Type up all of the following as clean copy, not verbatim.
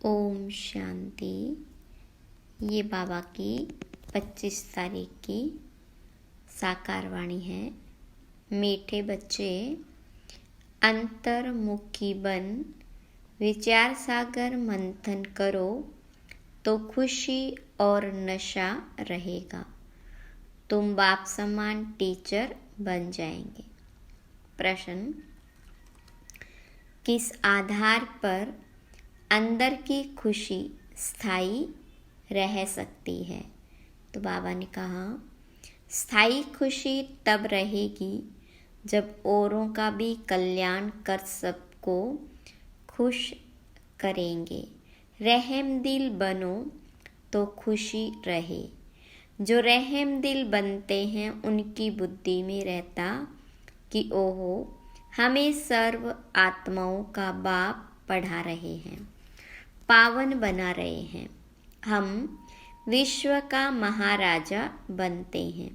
ओम शांति। ये बाबा की 25 तारीख की साकार वाणी है। मीठे बच्चे, अंतर्मुखी बन विचार सागर मंथन करो तो खुशी और नशा रहेगा। तुम बाप समान टीचर बन जाएंगे। प्रश्न: किस आधार पर अंदर की खुशी स्थायी रह सकती है? तो बाबा ने कहा, स्थायी खुशी तब रहेगी जब औरों का भी कल्याण कर सबको खुश करेंगे। रहम दिल बनो तो खुशी रहे। जो रहम दिल बनते हैं उनकी बुद्धि में रहता कि ओहो, हमें सर्व आत्माओं का बाप पढ़ा रहे हैं, पावन बना रहे हैं, हम विश्व का महाराजा बनते हैं।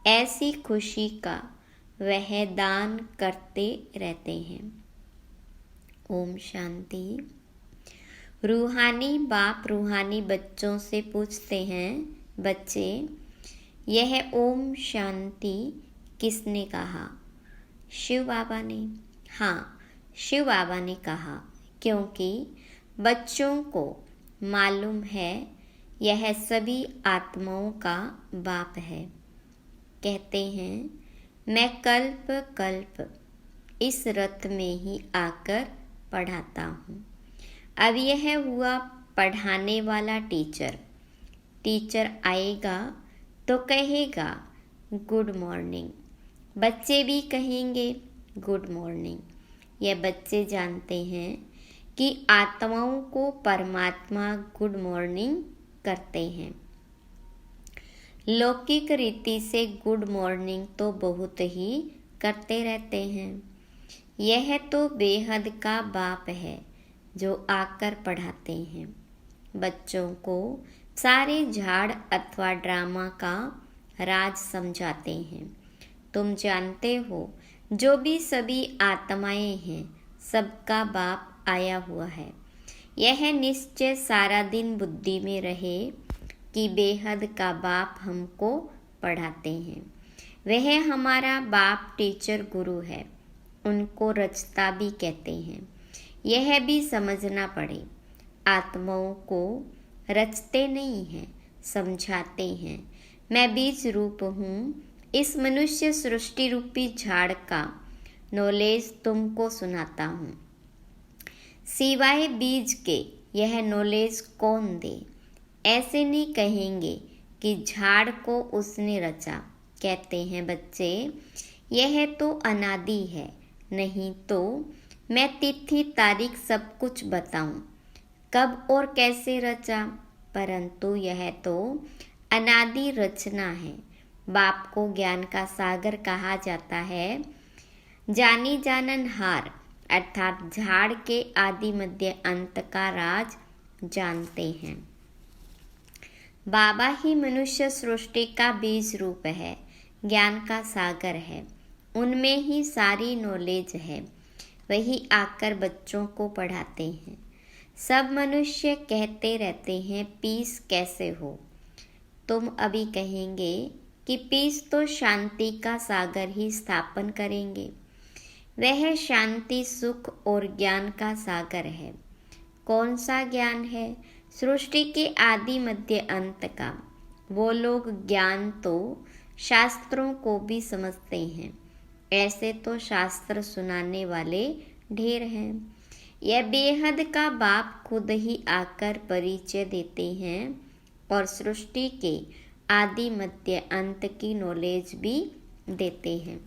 ऐसी खुशी का वह दान करते रहते हैं। ओम शांति। रूहानी बाप रूहानी बच्चों से पूछते हैं, बच्चे, यह ओम शांति किसने कहा? शिव बाबा ने। हाँ, शिव बाबा ने कहा, क्योंकि बच्चों को मालूम है यह सभी आत्माओं का बाप है। कहते हैं, मैं कल्प कल्प इस रथ में ही आकर पढ़ाता हूँ। अब यह हुआ पढ़ाने वाला टीचर। टीचर आएगा तो कहेगा गुड मॉर्निंग, बच्चे भी कहेंगे गुड मॉर्निंग। यह बच्चे जानते हैं कि आत्माओं को परमात्मा गुड मॉर्निंग करते हैं। लौकिक रीति से गुड मॉर्निंग तो बहुत ही करते रहते हैं। यह तो बेहद का बाप है जो आकर पढ़ाते हैं। बच्चों को सारे झाड़ अथवा ड्रामा का राज समझाते हैं। तुम जानते हो, जो भी सभी आत्माएं हैं, सबका बाप आया हुआ है। यह निश्चय सारा दिन बुद्धि में रहे कि बेहद का बाप हमको पढ़ाते हैं। वह हमारा बाप टीचर गुरु है। उनको रचता भी कहते हैं। यह भी समझना पड़े, आत्माओं को रचते नहीं हैं, समझाते हैं। मैं बीज रूप हूँ। इस मनुष्य सृष्टि रूपी झाड़ का नॉलेज तुमको सुनाता हूँ। सिवाय बीज के यह नॉलेज कौन दे? ऐसे नहीं कहेंगे कि झाड़ को उसने रचा। कहते हैं बच्चे, यह तो अनादि है। नहीं तो मैं तिथि तारीख सब कुछ बताऊं, कब और कैसे रचा। परंतु यह तो अनादि रचना है। बाप को ज्ञान का सागर कहा जाता है। जानी जाननहार अर्थात झाड़ के आदि मध्य अंत का राज जानते हैं। बाबा ही मनुष्य सृष्टि का बीज रूप है, ज्ञान का सागर है। उनमें ही सारी नॉलेज है। वही आकर बच्चों को पढ़ाते हैं। सब मनुष्य कहते रहते हैं, पीस कैसे हो? तुम अभी कहेंगे कि पीस तो शांति का सागर ही स्थापन करेंगे। वह शांति, सुख और ज्ञान का सागर है। कौन सा ज्ञान है? सृष्टि के आदि मध्य अंत का। वो लोग ज्ञान तो शास्त्रों को भी समझते हैं। ऐसे तो शास्त्र सुनाने वाले ढेर हैं। यह बेहद का बाप खुद ही आकर परिचय देते हैं और सृष्टि के आदि मध्य अंत की नॉलेज भी देते हैं।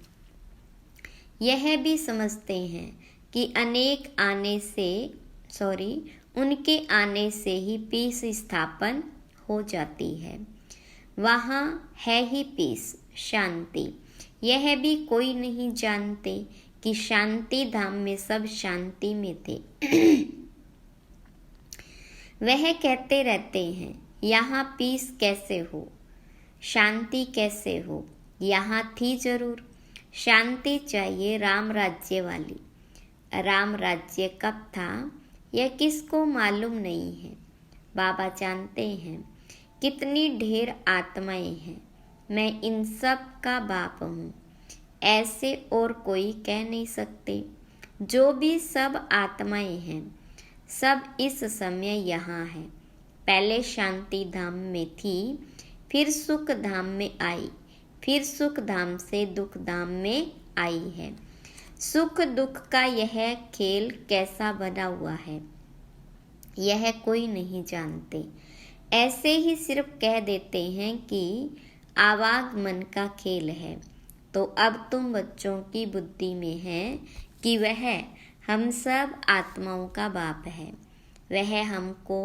यह भी समझते हैं कि उनके आने से ही पीस स्थापन हो जाती है। वहाँ है ही पीस, शांति। यह भी कोई नहीं जानते कि शांति धाम में सब शांति में थे। वह कहते रहते हैं, यहाँ पीस कैसे हो, शांति कैसे हो? यहाँ थी जरूर। शांति चाहिए राम राज्य वाली। राम राज्य कब था? यह किसको मालूम नहीं है। बाबा जानते हैं कितनी ढेर आत्माएं हैं। मैं इन सब का बाप हूँ, ऐसे और कोई कह नहीं सकते। जो भी सब आत्माएं हैं, सब इस समय यहाँ है। पहले शांति धाम में थी, फिर सुख धाम में आई, फिर सुख धाम से दुख धाम में आई है। सुख दुख का यह खेल कैसा बना हुआ है, यह कोई नहीं जानते। ऐसे ही सिर्फ कह देते हैं कि आवागमन का खेल है। तो अब तुम बच्चों की बुद्धि में है कि वह हम सब आत्माओं का बाप है। वह हमको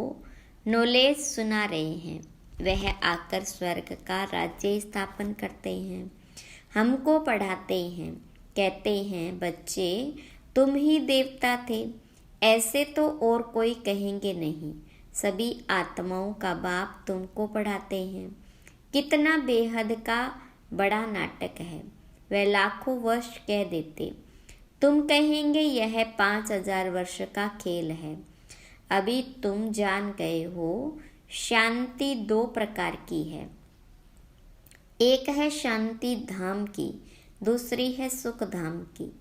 नॉलेज सुना रहे हैं। वह आकर स्वर्ग का राज्य स्थापन करते हैं, हमको पढ़ाते हैं, कहते हैं बच्चे तुम ही देवता थे। ऐसे तो और कोई कहेंगे नहीं। सभी आत्माओं का बाप तुमको पढ़ाते हैं। कितना बेहद का बड़ा नाटक है। वह लाखों वर्ष कह देते, तुम कहेंगे यह 5000 वर्ष का खेल है। अभी तुम जान गए हो शांति 2 प्रकार की है। एक है शांति धाम की, दूसरी है सुख धाम की।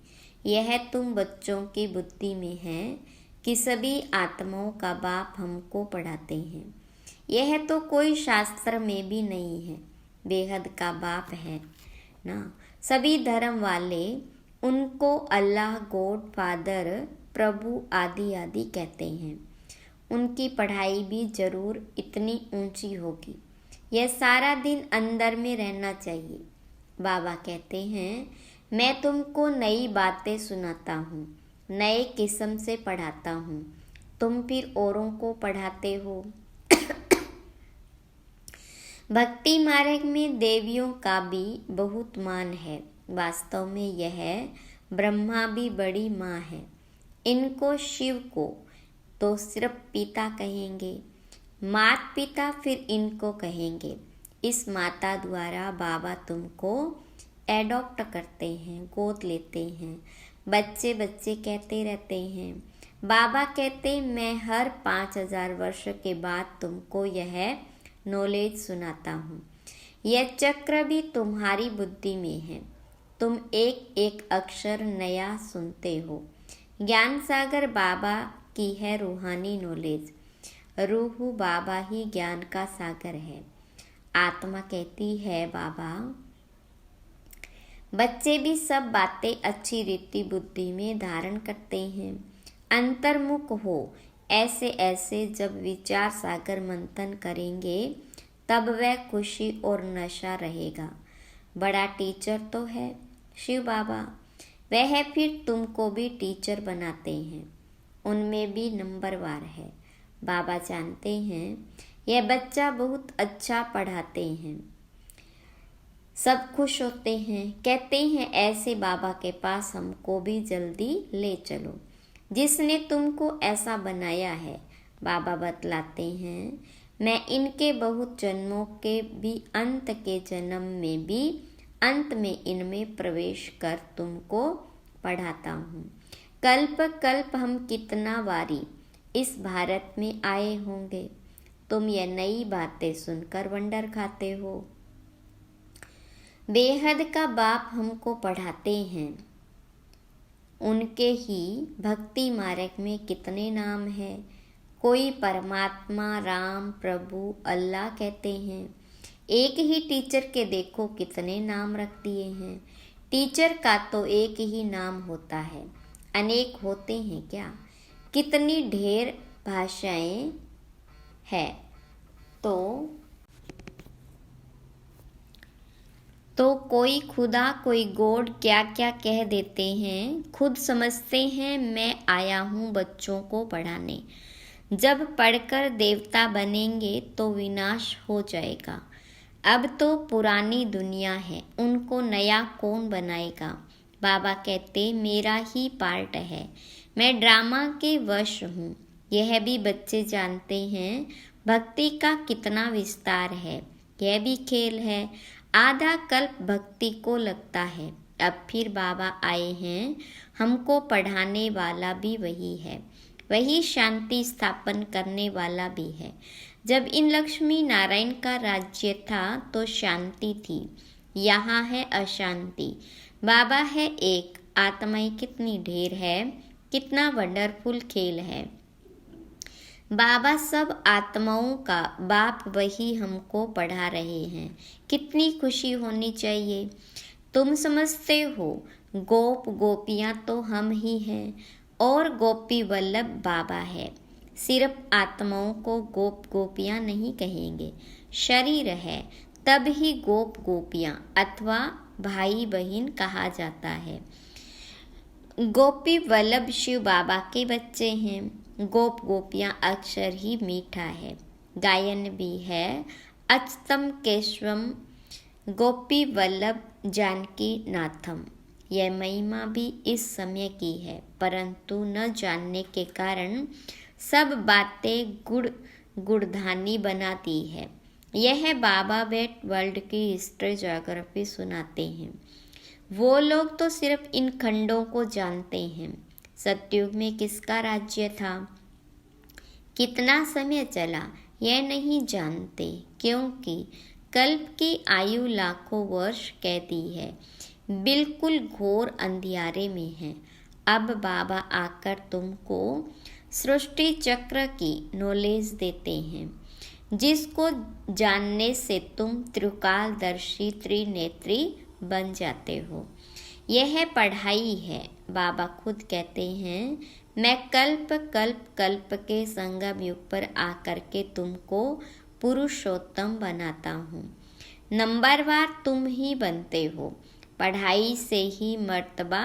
यह तुम बच्चों की बुद्धि में है कि सभी आत्माओं का बाप हमको पढ़ाते हैं। यह तो कोई शास्त्र में भी नहीं है। बेहद का बाप है ना। सभी धर्म वाले उनको अल्लाह, गॉड फादर, प्रभु आदि आदि कहते हैं। उनकी पढ़ाई भी जरूर इतनी ऊंची होगी। यह सारा दिन अंदर में रहना चाहिए। बाबा कहते हैं मैं तुमको नई बातें सुनाता हूँ, नए किस्म से पढ़ाता हूँ। तुम फिर औरों को पढ़ाते हो। भक्ति मार्ग में देवियों का भी बहुत मान है। वास्तव में यह ब्रह्मा भी बड़ी माँ है। इनको शिव को तो सिर्फ पिता कहेंगे, मात पिता फिर इनको कहेंगे। इस माता द्वारा बाबा तुमको एडॉप्ट करते हैं, गोद लेते हैं। बच्चे बच्चे कहते रहते हैं। बाबा कहते मैं हर 5000 वर्ष के बाद तुमको यह नॉलेज सुनाता हूँ। यह चक्र भी तुम्हारी बुद्धि में है। तुम एक एक अक्षर नया सुनते हो। ज्ञान सागर बाबा की है रूहानी नॉलेज। रूह बाबा ही ज्ञान का सागर है। आत्मा कहती है बाबा। बच्चे भी सब बातें अच्छी रीति बुद्धि में धारण करते हैं। अंतर्मुख हो ऐसे ऐसे जब विचार सागर मंथन करेंगे तब वह खुशी और नशा रहेगा। बड़ा टीचर तो है शिव बाबा। वह फिर तुमको भी टीचर बनाते हैं। उनमें भी नंबरवार है। बाबा जानते हैं यह बच्चा बहुत अच्छा पढ़ाते हैं। सब खुश होते हैं, कहते हैं ऐसे बाबा के पास हमको भी जल्दी ले चलो, जिसने तुमको ऐसा बनाया है। बाबा बतलाते हैं मैं इनके बहुत जन्मों के भी अंत के जन्म में भी अंत में इनमें प्रवेश कर तुमको पढ़ाता हूँ। कल्प कल्प हम कितना बारी इस भारत में आए होंगे। तुम यह नई बातें सुनकर वंडर खाते हो। बेहद का बाप हमको पढ़ाते हैं। उनके ही भक्ति मार्ग में कितने नाम हैं। कोई परमात्मा, राम, प्रभु, अल्लाह कहते हैं। एक ही टीचर के देखो कितने नाम रख दिए हैं। टीचर का तो एक ही नाम होता है, अनेक होते हैं क्या। कितनी ढेर भाषाएं हैं। तो कोई खुदा, कोई गॉड क्या क्या कह देते हैं। खुद समझते हैं मैं आया हूँ बच्चों को पढ़ाने। जब पढ़कर देवता बनेंगे तो विनाश हो जाएगा। अब तो पुरानी दुनिया है, उनको नया कौन बनाएगा। बाबा कहते मेरा ही पार्ट है, मैं ड्रामा के वश हूँ। यह भी बच्चे जानते हैं भक्ति का कितना विस्तार है। यह भी खेल है। आधा कल्प भक्ति को लगता है। अब फिर बाबा आए हैं, हमको पढ़ाने वाला भी वही है। वही शांति स्थापन करने वाला भी है। जब इन लक्ष्मी नारायण का राज्य था तो शांति थी, यहाँ है अशांति। बाबा है एक, आत्माएं कितनी ढेर है, कितना वंडरफुल खेल है। बाबा सब आत्माओं का बाप वही हमको पढ़ा रहे हैं, कितनी खुशी होनी चाहिए। तुम समझते हो गोप गोपियाँ तो हम ही हैं और गोपी वल्लभ बाबा है। सिर्फ आत्माओं को गोप गोपियाँ नहीं कहेंगे, शरीर है तब ही गोप गोपियाँ अथवा भाई बहन कहा जाता है। गोपी वल्लभ शिव बाबा के बच्चे हैं। गोप गोपियाँ अक्षर ही मीठा है, गायन भी है अच्युतम केशवम गोपी वल्लभ जानकी नाथम। यह महिमा भी इस समय की है, परंतु न जानने के कारण सब बातें गुड़धानी बनाती है। यह बाबा बेट वर्ल्ड की हिस्ट्री ज्योग्राफी सुनाते हैं। वो लोग तो सिर्फ इन खंडों को जानते हैं। सतयुग में किसका राज्य था, कितना समय चला, यह नहीं जानते, क्योंकि कल्प की आयु लाखों वर्ष कहती है, बिल्कुल घोर अंधियारे में है। अब बाबा आकर तुमको सृष्टि चक्र की नॉलेज देते हैं, जिसको जानने से तुम त्रिकालदर्शी त्रिनेत्री बन जाते हो। यह पढ़ाई है। बाबा खुद कहते हैं, मैं कल्प कल्प कल्प के संगम युग पर आकर के तुमको पुरुषोत्तम बनाता हूँ। नंबरवार तुम ही बनते हो। पढ़ाई से ही मर्तबा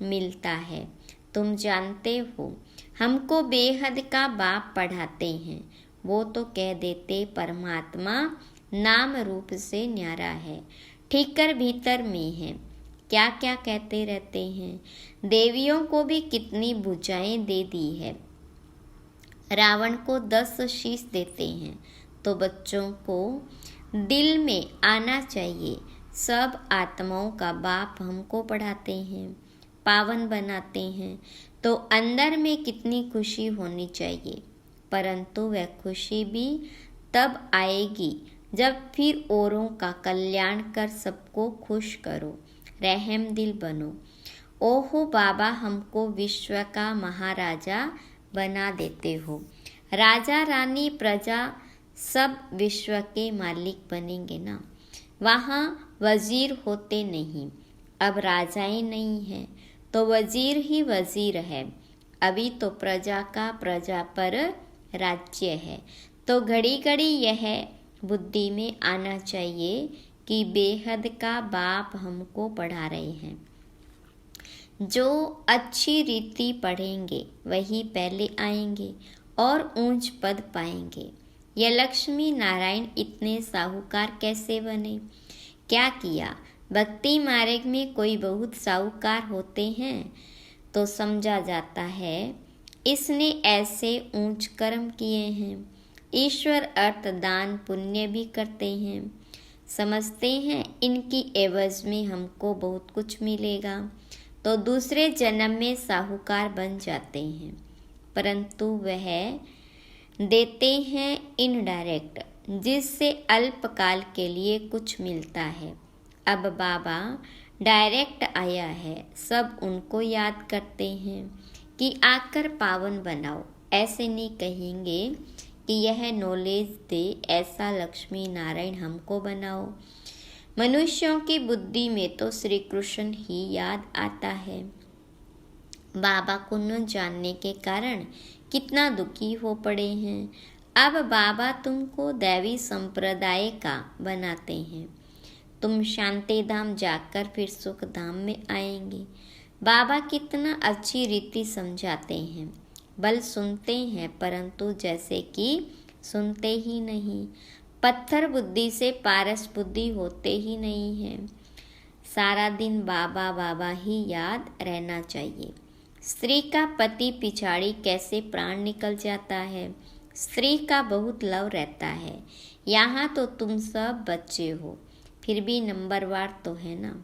मिलता है। तुम जानते हो हमको बेहद का बाप पढ़ाते हैं। वो तो कह देते परमात्मा नाम रूप से न्यारा है, ठीकर भीतर में है। क्या क्या कहते रहते हैं। देवियों को भी कितनी भुजाएं दे दी है। रावण को 10 शीश देते हैं, तो बच्चों को दिल में आना चाहिए, सब आत्माओं का बाप हमको पढ़ाते हैं, पावन बनाते हैं, तो अंदर में कितनी खुशी होनी चाहिए। परंतु वह खुशी भी तब आएगी जब फिर औरों का कल्याण कर सबको खुश करो, रहम दिल बनो। ओहो बाबा हमको विश्व का महाराजा बना देते हो। राजा रानी प्रजा सब विश्व के मालिक बनेंगे ना। वहाँ वजीर होते नहीं, अब राजाएं नहीं हैं तो वजीर ही वजीर है। अभी तो प्रजा का प्रजा पर राज्य है, तो घड़ी घड़ी यह बुद्धि में आना चाहिए कि बेहद का बाप हमको पढ़ा रहे हैं। जो अच्छी रीति पढ़ेंगे वही पहले आएंगे और ऊंच पद पाएंगे। यह लक्ष्मी नारायण इतने साहूकार कैसे बने, क्या किया। भक्ति मार्ग में कोई बहुत साहूकार होते हैं तो समझा जाता है इसने ऐसे ऊंच कर्म किए हैं। ईश्वर अर्थ दान पुण्य भी करते हैं, समझते हैं इनकी एवज में हमको बहुत कुछ मिलेगा, तो दूसरे जन्म में साहूकार बन जाते हैं। परंतु वह देते हैं इनडायरेक्ट, जिससे अल्पकाल के लिए कुछ मिलता है। अब बाबा डायरेक्ट आया है, सब उनको याद करते हैं कि आकर पावन बनाओ। ऐसे नहीं कहेंगे कि यह नॉलेज दे, ऐसा लक्ष्मी नारायण हमको बनाओ। मनुष्यों की बुद्धि में तो श्री कृष्ण ही याद आता है। बाबा को न जानने के कारण कितना दुखी हो पड़े हैं। अब बाबा तुमको दैवी संप्रदाय का बनाते हैं। तुम शांति धाम जाकर फिर सुख धाम में आएंगे। बाबा कितना अच्छी रीति समझाते हैं। बल सुनते हैं परंतु जैसे कि सुनते ही नहीं। पत्थर बुद्धि से पारस बुद्धि होते ही नहीं है। सारा दिन बाबा बाबा ही याद रहना चाहिए। स्त्री का पति पिछाड़ी कैसे प्राण निकल जाता है। स्त्री का बहुत लव रहता है। यहाँ तो तुम सब बच्चे हो, फिर भी नंबरवार तो है ना।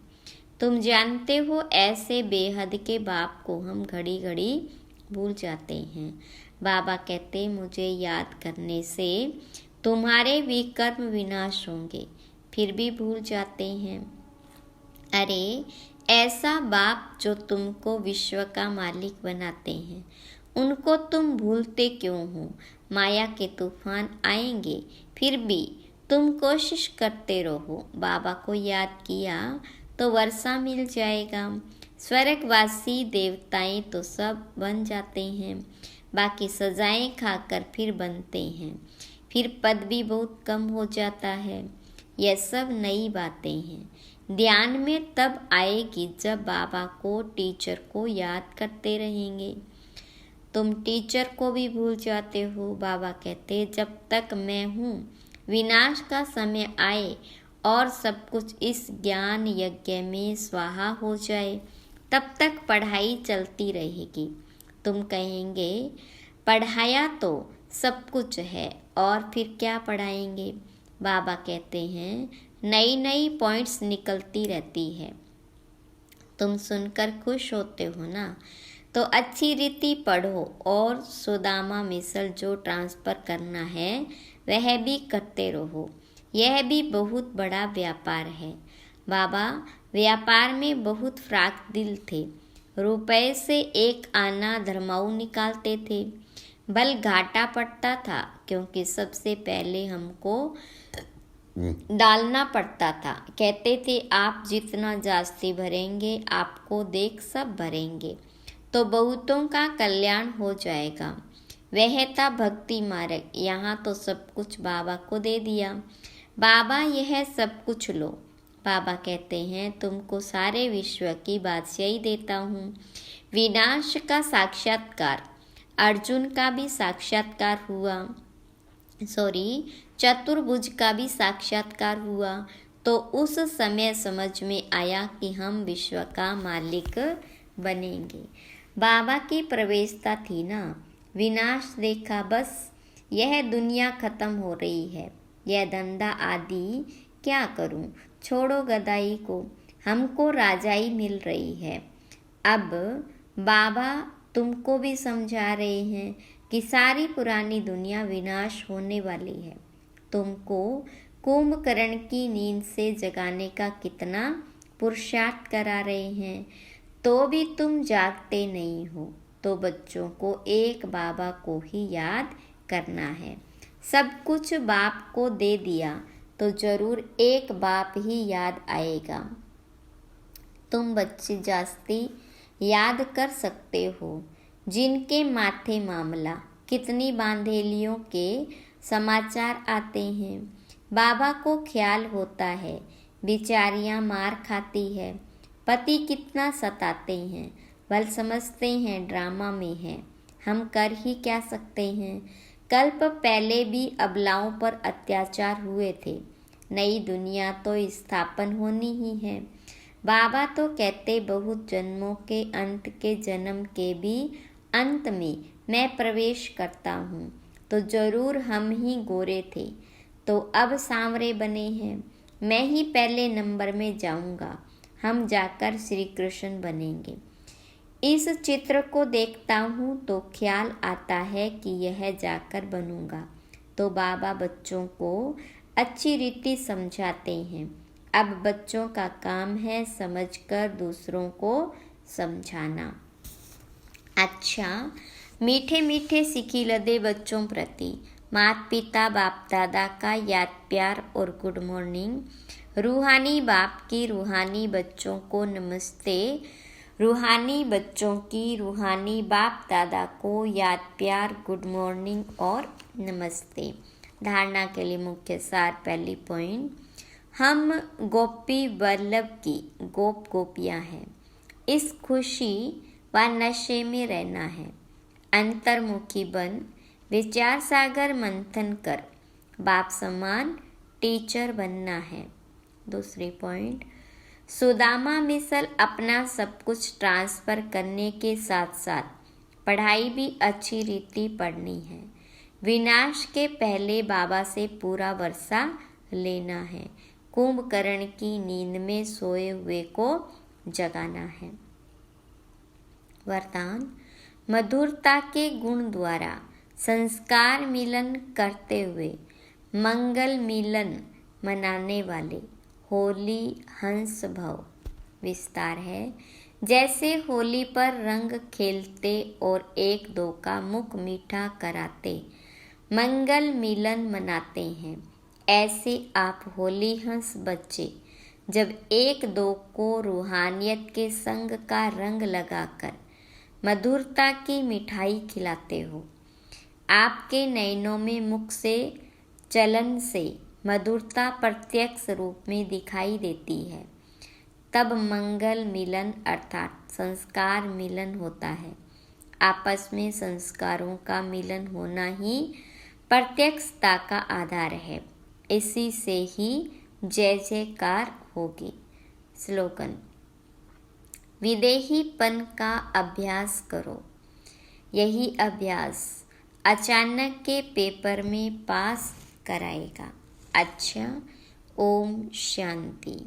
तुम जानते हो ऐसे बेहद के बाप को हम घड़ी घड़ी भूल जाते हैं। बाबा कहते मुझे याद करने से तुम्हारे भी कर्म विनाश होंगे, फिर भी भूल जाते हैं। अरे ऐसा बाप जो तुमको विश्व का मालिक बनाते हैं, उनको तुम भूलते क्यों हो? माया के तूफान आएंगे, फिर भी तुम कोशिश करते रहो। बाबा को याद किया तो वर्षा मिल जाएगा। स्वर्गवासी देवताएं तो सब बन जाते हैं, बाकी सजाएं खाकर फिर बनते हैं, फिर पद भी बहुत कम हो जाता है। यह सब नई बातें हैं। ध्यान में तब आएगी जब बाबा को, टीचर को याद करते रहेंगे। तुम टीचर को भी भूल जाते हो। बाबा कहते जब तक मैं हूँ, विनाश का समय आए और सब कुछ इस ज्ञान यज्ञ में स्वाहा हो जाए, तब तक पढ़ाई चलती रहेगी। तुम कहेंगे पढ़ाया तो सब कुछ है और फिर क्या पढ़ाएंगे? बाबा कहते हैं नई नई पॉइंट्स निकलती रहती है। तुम सुनकर खुश होते हो ना, तो अच्छी रीति पढ़ो और सुदामा मिसल जो ट्रांसफ़र करना है वह भी करते रहो। यह भी बहुत बड़ा व्यापार है। बाबा व्यापार में बहुत फ्राक दिल थे। रुपए से एक आना धर्माऊ निकालते थे। बल घाटा पड़ता था क्योंकि सबसे पहले हमको डालना पड़ता था। कहते थे आप जितना जास्ती भरेंगे, आपको देख सब भरेंगे तो बहुतों का कल्याण हो जाएगा। वह था भक्ति मार्ग। यहाँ तो सब कुछ बाबा को दे दिया। बाबा यह सब कुछ लो। बाबा कहते हैं तुमको सारे विश्व की बादशाही देता हूँ। विनाश का साक्षात्कार अर्जुन का भी साक्षात्कार हुआ, चतुर्भुज का भी साक्षात्कार हुआ। तो उस समय समझ में आया कि हम विश्व का मालिक बनेंगे। बाबा की प्रवेशता थी ना। विनाश देखा, बस यह दुनिया खत्म हो रही है, यह धंधा आदि क्या करूं? छोड़ो गदाई को, हमको राजाई मिल रही है। अब बाबा तुमको भी समझा रहे हैं कि सारी पुरानी दुनिया विनाश होने वाली है। तुमको कुंभकर्ण की नींद से जगाने का कितना पुरुषार्थ करा रहे हैं, तो भी तुम जागते नहीं हो। तो बच्चों को एक बाबा को ही याद करना है। सब कुछ बाप को दे दिया तो जरूर एक बाप ही याद आएगा। तुम बच्चे जास्ती याद कर सकते हो जिनके माथे मामला, कितनी बांधेलियों के समाचार आते हैं। बाबा को ख्याल होता है बेचारियां मार खाती है, पति कितना सताते हैं, बल समझते हैं ड्रामा में है, हम कर ही क्या सकते हैं। कल्प पहले भी अबलाओं पर अत्याचार हुए थे। नई दुनिया तो स्थापन होनी ही है। बाबा तो कहते बहुत जन्मों के अंत के जन्म के भी अंत में मैं प्रवेश करता हूँ। तो जरूर हम ही गोरे थे तो अब सांवरे बने हैं। मैं ही पहले नंबर में जाऊँगा, हम जाकर श्री कृष्ण बनेंगे। इस चित्र को देखता हूँ तो ख्याल आता है कि यह जाकर बनूंगा। तो बाबा बच्चों को अच्छी रीति समझाते हैं। अब बच्चों का काम है समझकर दूसरों को समझाना। अच्छा, मीठे मीठे सिखिलदे बच्चों प्रति माता पिता बाप दादा का याद प्यार और गुड मॉर्निंग। रूहानी बाप की रूहानी बच्चों को नमस्ते। रूहानी बच्चों की रूहानी बाप दादा को याद प्यार, गुड मॉर्निंग और नमस्ते। धारणा के लिए मुख्य सार। पहली पॉइंट, हम गोपी वल्लभ की गोप गोपियाँ हैं। इस खुशी व नशे में रहना है। अंतर्मुखी बन विचार सागर मंथन कर बाप समान टीचर बनना है। दूसरी पॉइंट, सुदामा मिसल अपना सब कुछ ट्रांसफ़र करने के साथ साथ पढ़ाई भी अच्छी रीति पढ़नी है। विनाश के पहले बाबा से पूरा वर्षा लेना है। कुंभकर्ण की नींद में सोए हुए को जगाना है। वरदान, मधुरता के गुण द्वारा संस्कार मिलन करते हुए मंगल मिलन मनाने वाले होली हंस भव। विस्तार है। जैसे होली पर रंग खेलते और एक दो का मुख मीठा कराते मंगल मिलन मनाते हैं, ऐसे आप होली हंस बच्चे जब एक दो को रूहानियत के संग का रंग लगाकर मधुरता की मिठाई खिलाते हो। आपके नयनों में मुख से चलन से मधुरता प्रत्यक्ष रूप में दिखाई देती है, तब मंगल मिलन अर्थात संस्कार मिलन होता है। आपस में संस्कारों का मिलन होना ही प्रत्यक्षता का आधार है। इसी से ही जय जयकार होगी। स्लोगन। विदेहीपन का अभ्यास करो। यही अभ्यास अचानक के पेपर में पास कराएगा। अच्छा, ओम शांति।